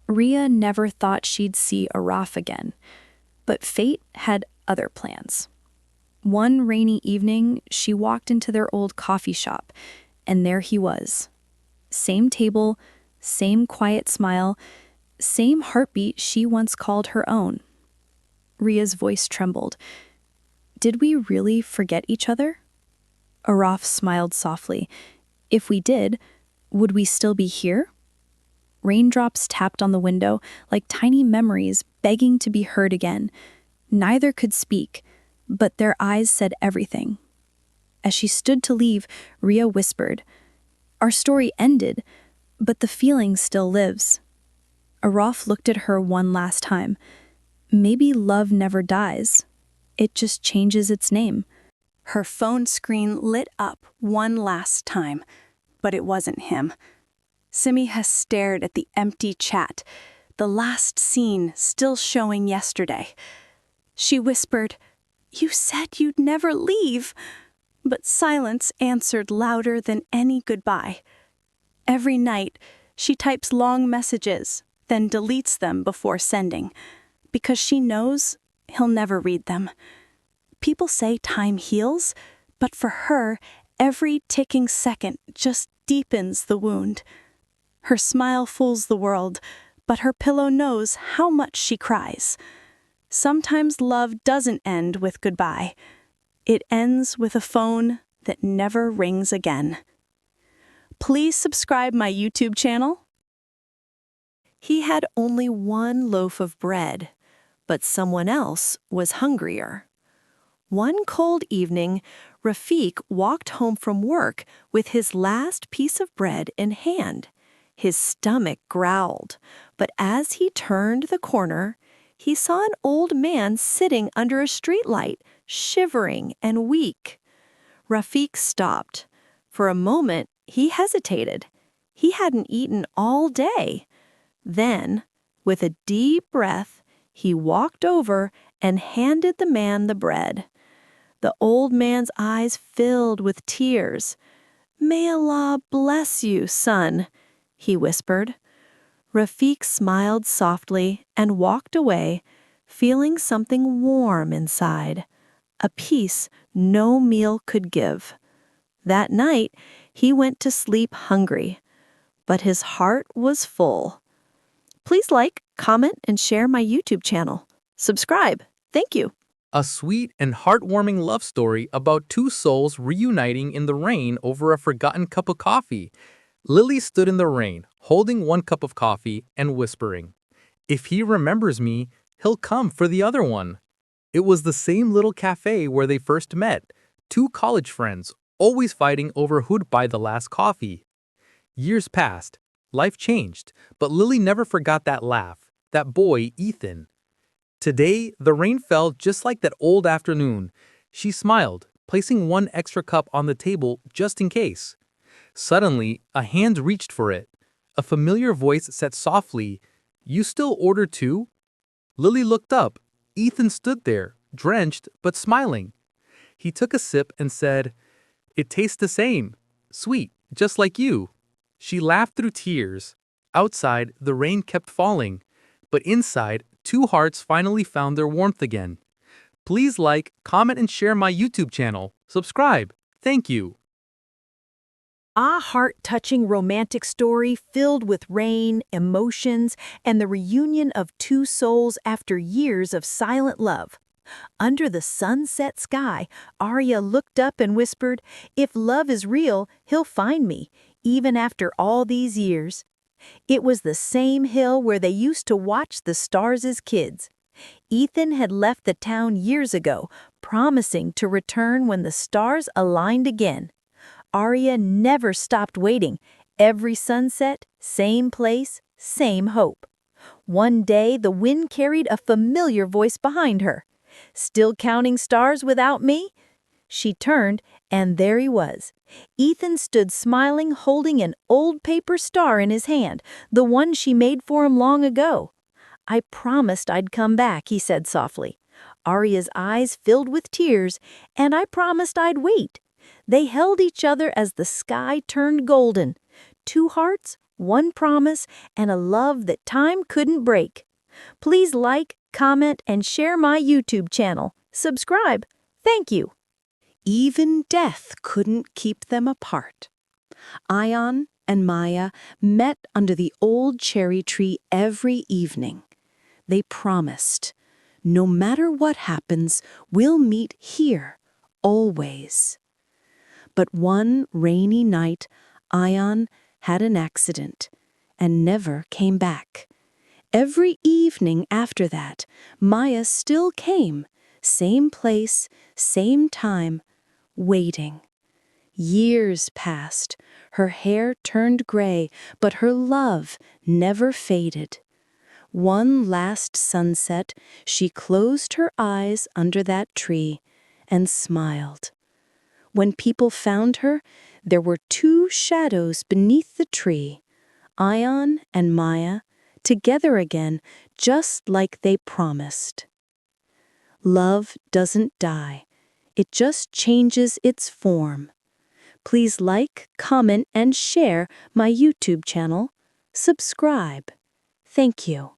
Rhea never thought she'd see Araf again, but fate had other plans. One rainy evening, she walked into their old coffee shop, and there he was. Same table, same quiet smile, same heartbeat she once called her own. Rhea's voice trembled. Did we really forget each other? Araf smiled softly. If we did, would we still be here? Raindrops tapped on the window like tiny memories begging to be heard again. Neither could speak, but their eyes said everything. As she stood to leave, Rhea whispered, "Our story ended, but the feeling still lives." Araf looked at her one last time. Maybe love never dies. It just changes its name. Her phone screen lit up one last time, but it wasn't him. Simiha stared at the empty chat, the last scene still showing yesterday. She whispered, "You said you'd never leave," but silence answered louder than any goodbye. Every night, she types long messages, then deletes them before sending, because she knows he'll never read them. People say time heals, but for her, every ticking second just deepens the wound. Her smile fools the world, but her pillow knows how much she cries. Sometimes love doesn't end with goodbye. It ends with a phone that never rings again. Please subscribe my YouTube channel. He had only one loaf of bread, but someone else was hungrier. One cold evening, Rafiq walked home from work with his last piece of bread in hand. His stomach growled, but as he turned the corner, he saw an old man sitting under a streetlight, shivering and weak. Rafiq stopped. For a moment, he hesitated. He hadn't eaten all day. Then, with a deep breath, he walked over and handed the man the bread. The old man's eyes filled with tears. "May Allah bless you, son," he whispered. Rafiq smiled softly and walked away, feeling something warm inside, a peace no meal could give. That night, he went to sleep hungry, but his heart was full. Please like, comment, and share my YouTube channel. Subscribe. Thank you. A sweet and heartwarming love story about two souls reuniting in the rain over a forgotten cup of coffee. Lily stood in the rain, holding one cup of coffee and whispering, "If he remembers me, he'll come for the other one." It was the same little cafe where they first met, two college friends, always fighting over who'd buy the last coffee. Years passed, life changed, but Lily never forgot that laugh, that boy, Ethan. Today, the rain fell just like that old afternoon. She smiled, placing one extra cup on the table just in case. Suddenly, a hand reached for it. A familiar voice said softly, "You still order too?" Lily looked up. Ethan stood there, drenched but smiling. He took a sip and said, "It tastes the same. Sweet, just like you." She laughed through tears. Outside, the rain kept falling, but inside, two hearts finally found their warmth again. Please like, comment, and share my YouTube channel. Subscribe. Thank you. A heart-touching romantic story filled with rain, emotions, and the reunion of two souls after years of silent love. Under the sunset sky, Arya looked up and whispered, "If love is real, he'll find me, even after all these years." It was the same hill where they used to watch the stars as kids. Ethan had left the town years ago, promising to return when the stars aligned again. Arya never stopped waiting. Every sunset, same place, same hope. One day, the wind carried a familiar voice behind her. "Still counting stars without me?" She turned, and there he was. Ethan stood smiling, holding an old paper star in his hand, the one she made for him long ago. "I promised I'd come back," he said softly. Arya's eyes filled with tears, "and I promised I'd wait." They held each other as the sky turned golden. Two hearts, one promise, and a love that time couldn't break. Please like, comment, and share my YouTube channel. Subscribe. Thank you. Even death couldn't keep them apart. Ion and Maya met under the old cherry tree every evening. They promised, no matter what happens, we'll meet here, always. But one rainy night, Ion had an accident and never came back. Every evening after that, Maya still came, same place, same time, waiting. Years passed, her hair turned gray, but her love never faded. One last sunset, she closed her eyes under that tree and smiled. When people found her, there were two shadows beneath the tree, Ion and Maya, together again, just like they promised. Love doesn't die. It just changes its form. Please like, comment, and share my YouTube channel. Subscribe. Thank you.